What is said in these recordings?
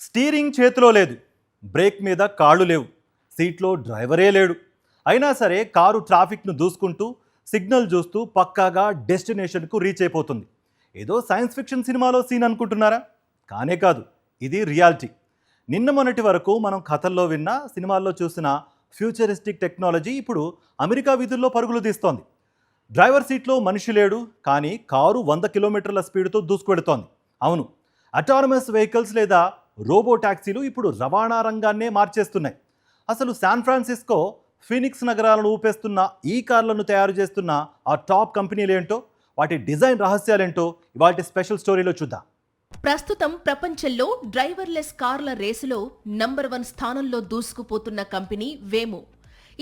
Steering చేతిలో లేదు, break మీద కాళ్ళు లేవు, సీట్లో డ్రైవరే లేడు. అయినా సరే కారు ట్రాఫిక్ను దూసుకుంటూ సిగ్నల్ చూస్తూ పక్కాగా డెస్టినేషన్కు రీచ్ అయిపోతుంది. ఏదో సైన్స్ ఫిక్షన్ సినిమాలో సీన్ అనుకుంటున్నారా? కానే కాదు, ఇది రియాలిటీ. నిన్న మొన్నటి వరకు మనం కథల్లో విన్న, సినిమాల్లో చూసిన ఫ్యూచరిస్టిక్ టెక్నాలజీ ఇప్పుడు అమెరికా వీధుల్లో పరుగులు తీస్తోంది. డ్రైవర్ సీట్లో మనిషి లేడు, కానీ కారు 100 కిలోమీటర్ల స్పీడ్తో దూసుకువెడుతోంది. అవును, అటానమస్ వెహికల్స్ లేదా రోబో ట్యాక్సీలు ఇప్పుడు రవాణా రంగాన్నే మార్చేస్తున్నాయి. అసలు శాన్ ఫ్రాన్సిస్కో, ఫీనిక్స్ నగరాలను ఊపేస్తున్న ఈ కార్లను తయారు చేస్తున్న ఆ టాప్ కంపెనీలేంటో, వాటి డిజైన్ రహస్యాలేంటో ఇవాటి స్పెషల్ స్టోరీలో చూద్దాం. ప్రస్తుతం ప్రపంచంలో డ్రైవర్లెస్ కార్ల రేసులో నంబర్ 1 స్థానంలో దూసుకుపోతున్న కంపెనీ వేమో.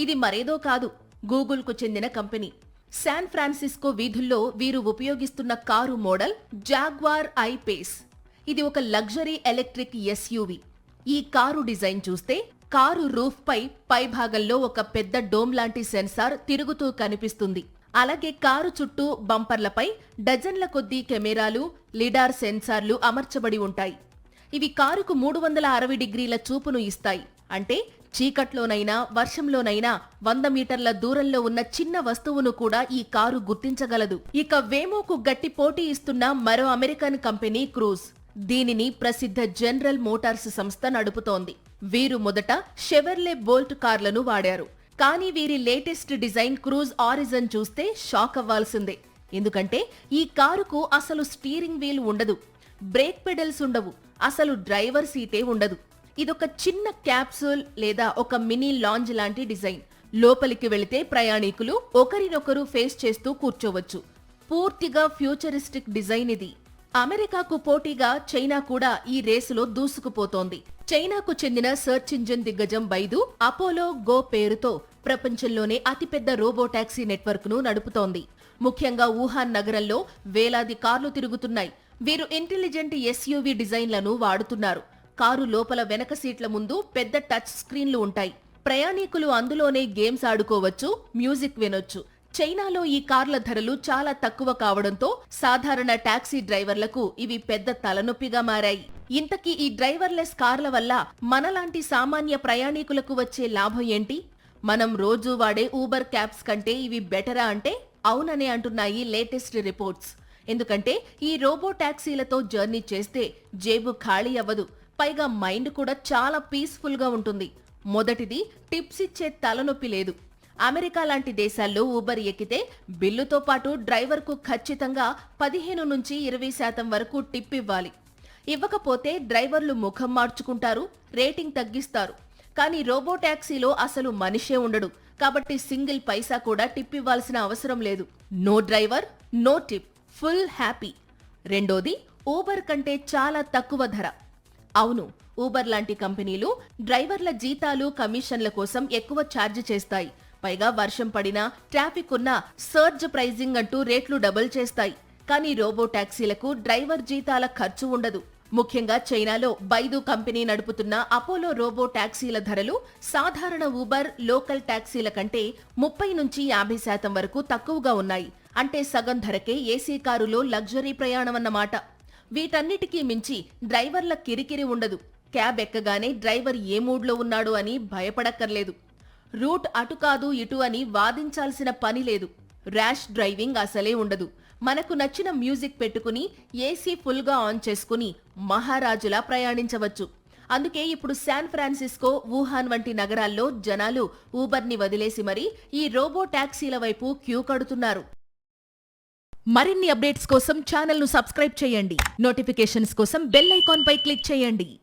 ఇది మరేదో కాదు, గూగుల్కు చెందిన కంపెనీ. శాన్ ఫ్రాన్సిస్కో వీధుల్లో వీరు ఉపయోగిస్తున్న కారు మోడల్ జాగ్వార్ ఐ-పేస్. ఇది ఒక లగ్జరీ ఎలక్ట్రిక్ ఎస్యూవీ. ఈ కారు డిజైన్ చూస్తే కారు రూఫ్ పై భాగంలో ఒక పెద్ద డోమ్ లాంటి సెన్సార్ తిరుగుతూ కనిపిస్తుంది. అలాగే కారు చుట్టూ బంపర్లపై డజన్ల కొద్దీ కెమెరాలు, లిడార్ సెన్సార్లు అమర్చబడి ఉంటాయి. ఇవి కారుకు 360 డిగ్రీల చూపును ఇస్తాయి. అంటే చీకట్లోనైనా వర్షంలోనైనా 100 మీటర్ల దూరంలో ఉన్న చిన్న వస్తువును కూడా ఈ కారు గుర్తించగలదు. ఇక వేమోకు గట్టి పోటీ ఇస్తున్న మరో అమెరికన్ కంపెనీ క్రూజ్. దీనిని ప్రసిద్ధ జనరల్ మోటార్స్ సంస్థ నడుపుతోంది. వీరు మొదట షెవర్లే బోల్ట్ కార్లను వాడారు. కానీ వీరి లేటెస్ట్ డిజైన్ క్రూజ్ ఆరిజన్ చూస్తే షాక్ అవ్వాల్సిందే. ఎందుకంటే ఈ కారుకు అసలు స్టీరింగ్ వీల్ ఉండదు, బ్రేక్ పెడల్స్ ఉండవు, అసలు డ్రైవర్ సీటే ఉండదు. ఇదొక చిన్న క్యాప్సూల్ లేదా ఒక మినీ లాంజ్ లాంటి డిజైన్. లోపలికి వెళితే ప్రయాణికులు ఒకరినొకరు ఫేస్ చేస్తూ కూర్చోవచ్చు. పూర్తిగా ఫ్యూచరిస్టిక్ డిజైన్ ఇది. అమెరికాకు పోటీగా చైనా కూడా ఈ రేసులో దూసుకుపోతోంది. చైనాకు చెందిన సర్చ్ ఇంజిన్ దిగ్గజం బైదు అపోలో గో పేరుతో ప్రపంచంలోనే అతిపెద్ద రోబో టాక్సీ నెట్వర్క్ ను నడుపుతోంది. ముఖ్యంగా వుహాన్ నగరంలో వేలాది కార్లు తిరుగుతున్నాయి. వీరు ఇంటెలిజెంట్ ఎస్యూవీ డిజైన్లను వాడుతున్నారు. కారు లోపల వెనక సీట్ల ముందు పెద్ద టచ్ స్క్రీన్లు ఉంటాయి. ప్రయాణికులు అందులోనే గేమ్స్ ఆడుకోవచ్చు, మ్యూజిక్ వినొచ్చు. చైనాలో ఈ కార్ల ధరలు చాలా తక్కువ కావడంతో సాధారణ టాక్సీ డ్రైవర్లకు ఇవి పెద్ద తలనొప్పిగా మారాయి. ఇంతకీ ఈ డ్రైవర్లెస్ కార్ల వల్ల మనలాంటి సామాన్య ప్రయాణికులకు వచ్చే లాభం ఏంటి? మనం రోజూ వాడే ఊబర్ క్యాబ్స్ కంటే ఇవి బెటరా అంటే అవుననే అంటున్నాయి లేటెస్ట్ రిపోర్ట్స్. ఎందుకంటే ఈ రోబో టాక్సీలతో జర్నీ చేస్తే జేబు ఖాళీ అవ్వదు, పైగా మైండ్ కూడా చాలా పీస్ఫుల్ గా ఉంటుంది. మొదటిది, టిప్స్ ఇచ్చే తలనొప్పి లేదు. అమెరికా లాంటి దేశాల్లో ఊబర్ ఎక్కితే బిల్లుతో పాటు డ్రైవర్కు ఖచ్చితంగా 15 నుంచి 20% వరకు టిప్ ఇవ్వాలి. ఇవ్వకపోతే డ్రైవర్లు ముఖం మార్చుకుంటారు, రేటింగ్ తగ్గిస్తారు. కానీ రోబో టాక్సీలో అసలు మనిషే ఉండడు, కాబట్టి సింగిల్ పైసా కూడా టిప్ ఇవ్వాల్సిన అవసరం లేదు. No driver, no tip, full happy. రెండోది, ఊబర్ కంటే చాలా తక్కువ ధర. అవును, ఊబర్ లాంటి కంపెనీలు డ్రైవర్ల జీతాలు, కమిషన్ల కోసం ఎక్కువ ఛార్జ్ చేస్తాయి. పైగా వర్షం పడినా, ట్రాఫిక్ ఉన్నా సర్జ్ ప్రైజింగ్ అంటూ రేట్లు డబుల్ చేస్తాయి. కానీ రోబో టాక్సీలకు డ్రైవర్ జీతాల ఖర్చు ఉండదు. ముఖ్యంగా చైనాలో బైదు కంపెనీ నడుపుతున్న అపోలో రోబో టాక్సీల ధరలు సాధారణ ఊబర్, లోకల్ టాక్సీల కంటే 30 నుంచి 50% వరకు తక్కువగా ఉన్నాయి. అంటే సగం ధరకే ఏసీ కారులో లగ్జరీ ప్రయాణం అన్నమాట. వీటన్నిటికీ మించి డ్రైవర్ల కిరికిరి ఉండదు. క్యాబ్ ఎక్కగానే డ్రైవర్ ఏ మూడ్లో ఉన్నాడు అని భయపడక్కర్లేదు. రూట్ అటు కాదు ఇటు అని వాదించాల్సిన పని లేదు. ర్యాష్ డ్రైవింగ్ అసలే ఉండదు. మనకు నచ్చిన మ్యూజిక్ పెట్టుకుని ఏసీ ఫుల్గా ఆన్ చేసుకుని మహారాజులా ప్రయాణించవచ్చు. అందుకే ఇప్పుడు శాన్ ఫ్రాన్సిస్కో, వుహాన్ వంటి నగరాల్లో జనాలు ఊబర్ని వదిలేసి మరీ ఈ రోబో టాక్సీల వైపు క్యూ కడుతున్నారు. మరిన్ని అప్డేట్స్ కోసం ఛానల్ను సబ్స్క్రైబ్ చేయండి. నోటిఫికేషన్స్ కోసం బెల్ ఐకాన్ పై క్లిక్ చేయండి.